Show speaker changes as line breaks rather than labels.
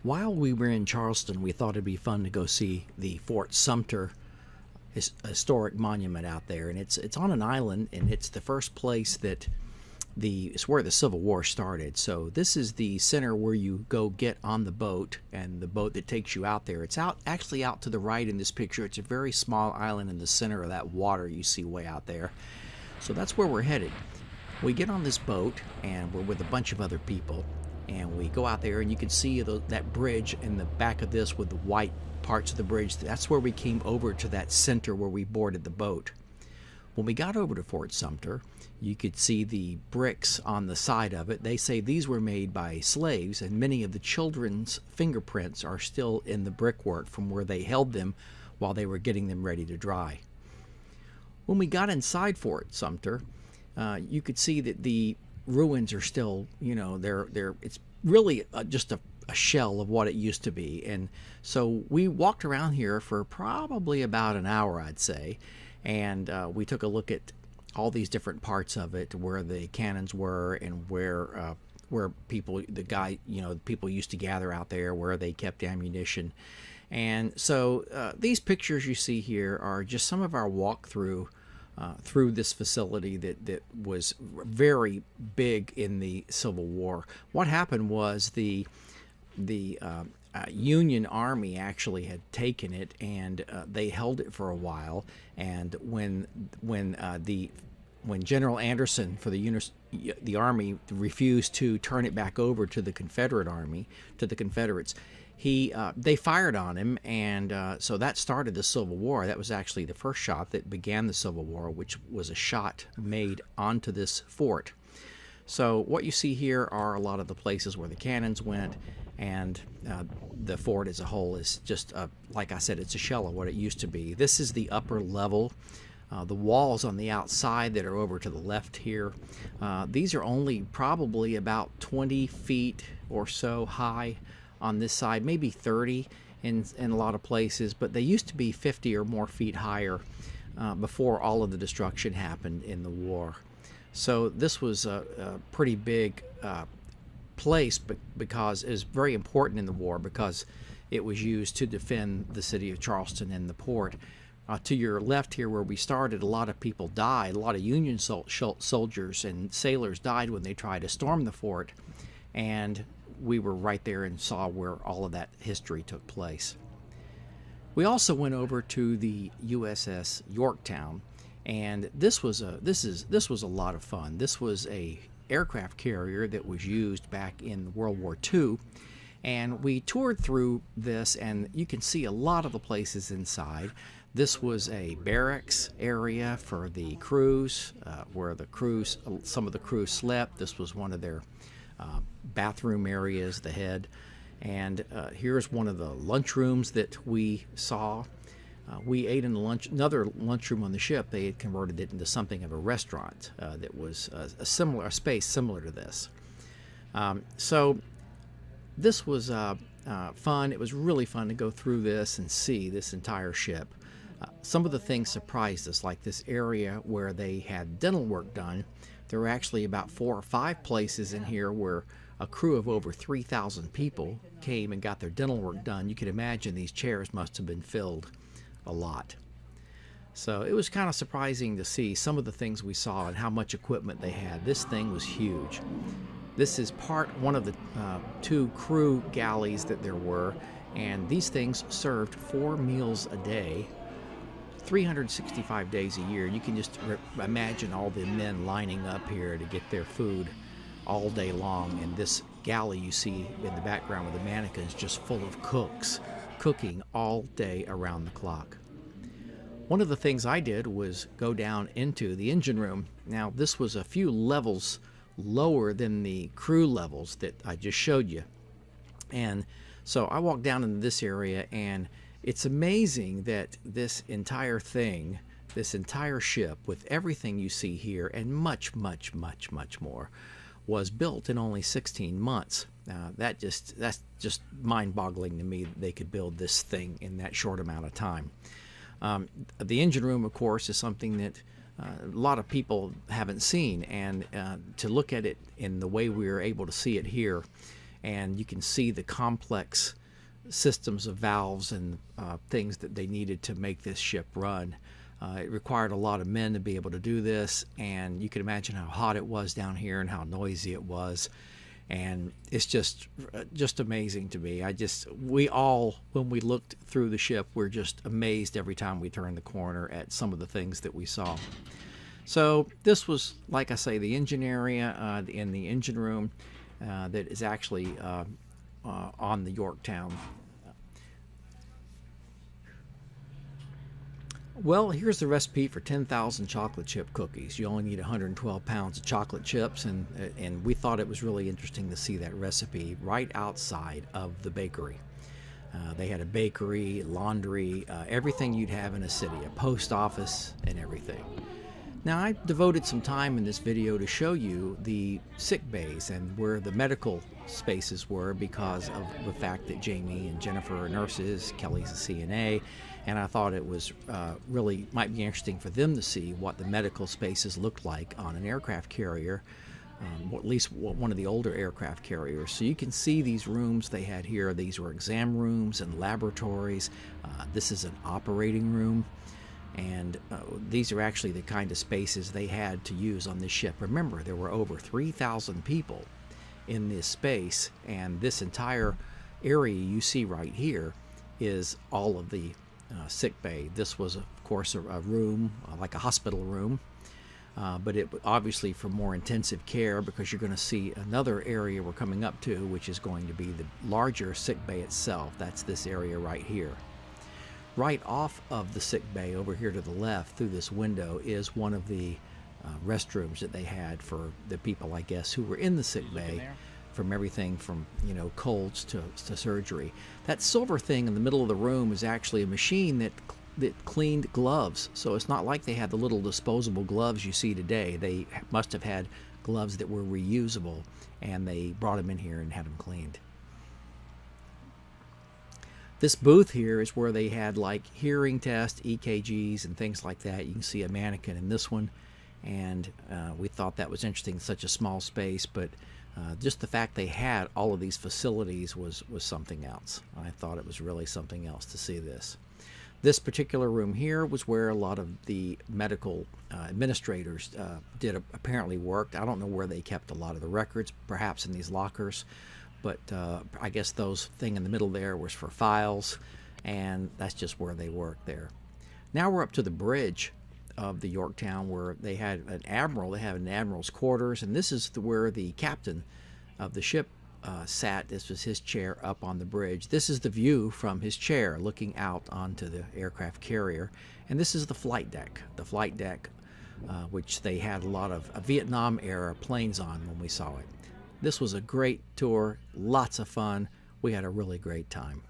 While we were in Charleston, we thought it'd be fun to go see the Fort Sumter historic monument out there, and it's on an island, and it's the first place that it's where the Civil War started. So this is the center where you go get on the boat, and the boat that takes you out there. It's actually out to the right in this picture. It's a very small island in the center of that water you see way out there. So that's where we're headed. We get on this boat, and we're with a bunch of other people, and we go out there, and you can see that bridge in the back of this with the white parts of the bridge. That's where we came over to that center where we boarded the boat. When we got over to Fort Sumter, you could see the bricks on the side of it. They say these were made by slaves, and many of the children's fingerprints are still in the brickwork from where they held them while they were getting them ready to dry. When we got inside Fort Sumter, you could see that the ruins are still, it's really just a shell of what it used to be. And so we walked around here for probably about an hour, I'd say, and we took a look at all these different parts of it, where the cannons were, and where people, people used to gather out there, where they kept ammunition. And so these pictures you see here are just some of our walkthrough through this facility that was very big in the Civil War. What happened was the Union Army actually had taken it, and they held it for a while. And when General Anderson for the Army refused to turn it back over to the Confederate Army, to the Confederates, they fired on him, and so that started the Civil War. That was actually the first shot that began the Civil War, which was a shot made onto this fort. So what you see here are a lot of the places where the cannons went, and the fort as a whole is just, like I said, it's a shell of what it used to be. This is the upper level. The walls on the outside that are over to the left here, these are only probably about 20 feet or so high on this side, maybe 30 in a lot of places, but they used to be 50 or more feet higher before all of the destruction happened in the war. So this was a pretty big place, but because it was very important in the war, because it was used to defend the city of Charleston and the port. To your left here where we started, a lot of people died. A lot of Union soldiers and sailors died when they tried to storm the fort, and we were right there and saw where all of that history took place. We also went over to the USS Yorktown, and this was a lot of fun. This was a aircraft carrier that was used back in World War II, and we toured through this, and you can see a lot of the places inside. This was a barracks area for the crews, where some of the crews slept. This was one of their bathroom areas, the head. And here's one of the lunchrooms that we saw. We ate in another lunchroom on the ship. They had converted it into something of a restaurant that was a space similar to this. So this was fun. It was really fun to go through this and see this entire ship. Some of the things surprised us, like this area where they had dental work done. There were actually about 4 or 5 places in here where a crew of over 3,000 people came and got their dental work done. You can imagine these chairs must have been filled a lot. So it was kind of surprising to see some of the things we saw and how much equipment they had. This thing was huge. This is one of the 2 crew galleys that there were, and these things served 4 meals a day, 365 days a year. You can just imagine all the men lining up here to get their food all day long. And this galley you see in the background with the mannequins just full of cooks cooking all day around the clock. One of the things I did was go down into the engine room. Now this was a few levels lower than the crew levels that I just showed you. And so I walked down into this area, and it's amazing that this entire thing, this entire ship with everything you see here and much, much, much, much more, was built in only 16 months. That's just mind-boggling to me that they could build this thing in that short amount of time. The engine room, of course, is something that a lot of people haven't seen, and to look at it in the way we were able to see it here, and you can see the complex systems of valves and things that they needed to make this ship run. It required a lot of men to be able to do this, and you can imagine how hot it was down here and how noisy it was. And it's just amazing to me. We all, when we looked through the ship, we're just amazed every time we turn the corner at some of the things that we saw. So this was, like I say, the engine area in the engine room that is actually on the Yorktown. Well, here's the recipe for 10,000 chocolate chip cookies. You only need 112 pounds of chocolate chips, and we thought it was really interesting to see that recipe right outside of the bakery. They had a bakery, laundry, everything you'd have in a city, a post office, and everything. Now, I devoted some time in this video to show you the sick bays and where the medical spaces were because of the fact that Jamie and Jennifer are nurses, Kelly's a CNA, and I thought it was really might be interesting for them to see what the medical spaces looked like on an aircraft carrier, or at least one of the older aircraft carriers. So you can see these rooms they had here. These were exam rooms and laboratories. This is an operating room. And these are actually the kind of spaces they had to use on this ship. Remember, there were over 3,000 people in this space, and this entire area you see right here is all of the sick bay. This was, of course, a room, like a hospital room, but it obviously for more intensive care, because you're going to see another area we're coming up to, which is going to be the larger sick bay itself. That's this area right here. Right off of the sick bay over here to the left through this window is one of the restrooms that they had for the people, I guess, who were in the sick bay, from everything from, you know, colds to surgery. That silver thing in the middle of the room is actually a machine that cleaned gloves. So it's not like they had the little disposable gloves you see today. They must have had gloves that were reusable, and they brought them in here and had them cleaned. This booth here is where they had like hearing tests, EKGs, and things like that. You can see a mannequin in this one, and we thought that was interesting, such a small space, but just the fact they had all of these facilities was something else. I thought it was really something else to see this. This particular room here was where a lot of the medical administrators apparently worked. I don't know where they kept a lot of the records, perhaps in these lockers. But I guess those thing in the middle there was for files, and that's just where they worked there. Now we're up to the bridge of the Yorktown, where they had an admiral. They have an admiral's quarters, and this is where the captain of the ship sat. This was his chair up on the bridge. This is the view from his chair looking out onto the aircraft carrier, and this is the flight deck. The flight deck, which they had a lot of Vietnam-era planes on when we saw it. This was a great tour, lots of fun. We had a really great time.